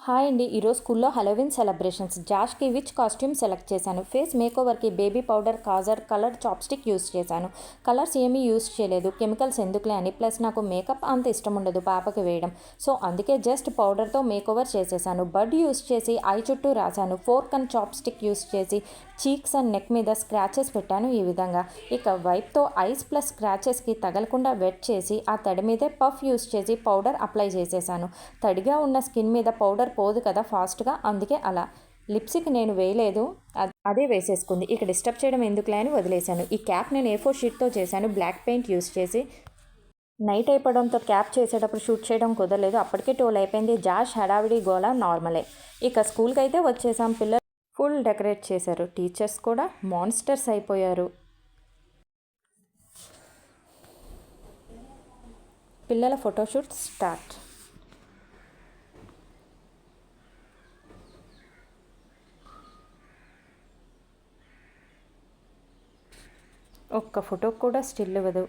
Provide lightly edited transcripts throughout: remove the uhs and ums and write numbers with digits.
Hi అండి. ఈరోజు స్కూల్లో హలోవిన్ సెలబ్రేషన్స్. జాష్కి విచ్ కాస్ట్యూమ్ సెలెక్ట్ చేశాను. ఫేస్ మేకోవర్కి బేబీ పౌడర్, కాజర్, కలర్ చాప్స్టిక్ యూస్ చేశాను. కలర్స్ ఏమీ యూస్ చేయలేదు, కెమికల్స్ ఎందుకులే అని. ప్లస్ నాకు మేకప్ అంత ఇష్టం ఉండదు పాపకి వేయడం. సో అందుకే జస్ట్ పౌడర్తో మేకోవర్ చేసేసాను. బడ్ యూస్ చేసి ఐ చుట్టూ రాశాను. ఫోర్క్ అండ్ చాప్స్టిక్ యూస్ చేసి చీక్స్ అండ్ నెక్ మీద స్క్రాచెస్ పెట్టాను ఈ విధంగా. ఇక వైప్తో ఐస్ ప్లస్ స్క్రాచెస్కి తగలకుండా వెట్ చేసి ఆ తడి మీదే పఫ్ యూస్ చేసి పౌడర్ అప్లై చేసేసాను. తడిగా ఉన్న స్కిన్ మీద పౌడర్ పోదు కదా ఫాస్ట్గా, అందుకే అలా. లిప్స్టిక్ నేను వేయలేదు, అదే వేసేసుకుంది. ఇక డిస్టర్బ్ చేయడం ఎందుకులే అని వదిలేశాను. ఈ క్యాప్ నేను A4 షీట్తో చేశాను, బ్లాక్ పెయింట్ యూస్ చేసి. నైట్ అయిపోవడంతో క్యాప్ చేసేటప్పుడు షూట్ చేయడం కుదరలేదు. అప్పటికే 12 అయిపోయింది. జాష్ హడావిడి గోల నార్మలే. ఇక స్కూల్కి అయితే వచ్చేసాం. పిల్లలు ఫుల్ డెకరేట్ చేశారు. టీచర్స్ కూడా మాన్స్టర్స్ అయిపోయారు. పిల్లల ఫోటోషూట్ స్టార్ట్. ఒక్క ఫోటో కూడా స్టిల్ ఇవ్వదు.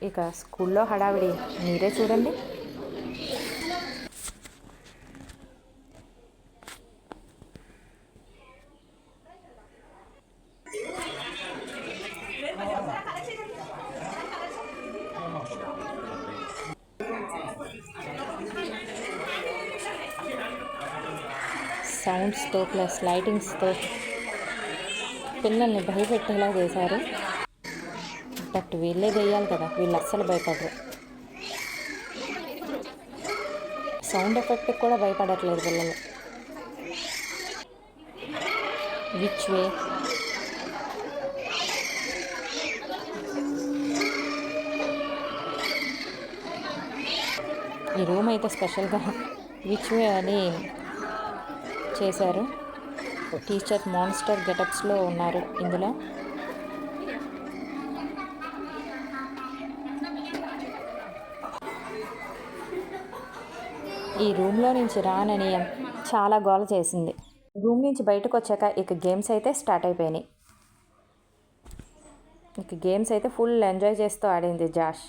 ఇక స్కూల్లో హడావిడి మీరే చూడండి. సౌండ్స్తో ప్లస్ లైటింగ్స్తో పిల్లల్ని భయపెట్టేలా చేశారు. బట్ వీళ్ళే వేయాలి కదా, వీళ్ళు అస్సలు భయపడరు. సౌండ్ ఎఫెక్ట్కి కూడా భయపడట్లేదు పిల్లలు. Which way? ఈ రూమ్ అయితే స్పెషల్గా విచ్ వే అని చేశారు. టీచర్ మాన్స్టర్ గెటప్స్లో ఉన్నారు ఇందులో. ఈ రూమ్లో నుంచి రానని చాలా గోల చేసింది. రూమ్ నుంచి బయటకు వచ్చాక ఇక గేమ్స్ అయితే స్టార్ట్ అయిపోయినాయి. ఇక గేమ్స్ అయితే ఫుల్ ఎంజాయ్ చేస్తూ ఆడింది జాష్.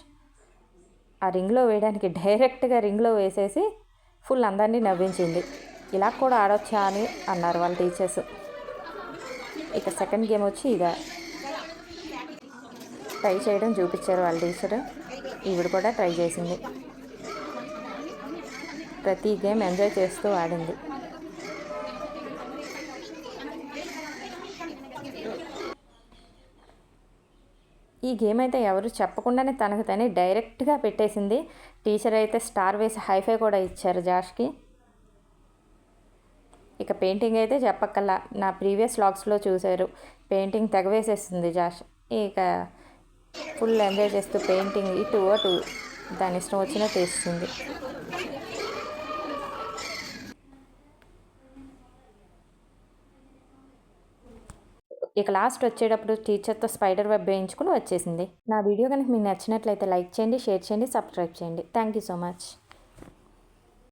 ఆ రింగ్లో వేయడానికి డైరెక్ట్గా రింగ్లో వేసేసి ఫుల్ అందరినీ నవ్వించింది. ఇలా కూడా ఆడొచ్చా అని అన్నారు వాళ్ళ టీచర్స్. ఇక సెకండ్ గేమ్ వచ్చి ఇక ట్రై చేయడం చూపించారు వాళ్ళ టీచర్. ఈవిడ కూడా ట్రై చేసింది. ప్రతి గేమ్ ఎంజాయ్ చేస్తూ ఆడింది. ఈ గేమ్ అయితే ఎవరు చెప్పకుండానే తనకు తనే డైరెక్ట్గా పెట్టేసింది. టీచర్ అయితే స్టార్ వేసి హైఫై కూడా ఇచ్చారు జాష్కి. ఇక పెయింటింగ్ అయితే చెప్పక్కల్లా, నా ప్రీవియస్ వ్లాగ్స్లో చూశారు. పెయింటింగ్ తెగవేసేస్తుంది జాష్. ఇక ఫుల్ ఎంజాయ్ చేస్తూ పెయింటింగ్ ఇటు అటు దాని ఇష్టం వచ్చినట్టు వేసింది. ఇక లాస్ట్ వచ్చేటప్పుడు టీచర్తో స్పైడర్ వెబ్ వేయించుకుని వచ్చేసింది. నా వీడియో కనుక మీకు నచ్చినట్లయితే లైక్ చేయండి, షేర్ చేయండి, సబ్స్క్రైబ్ చేయండి. Thank you so much.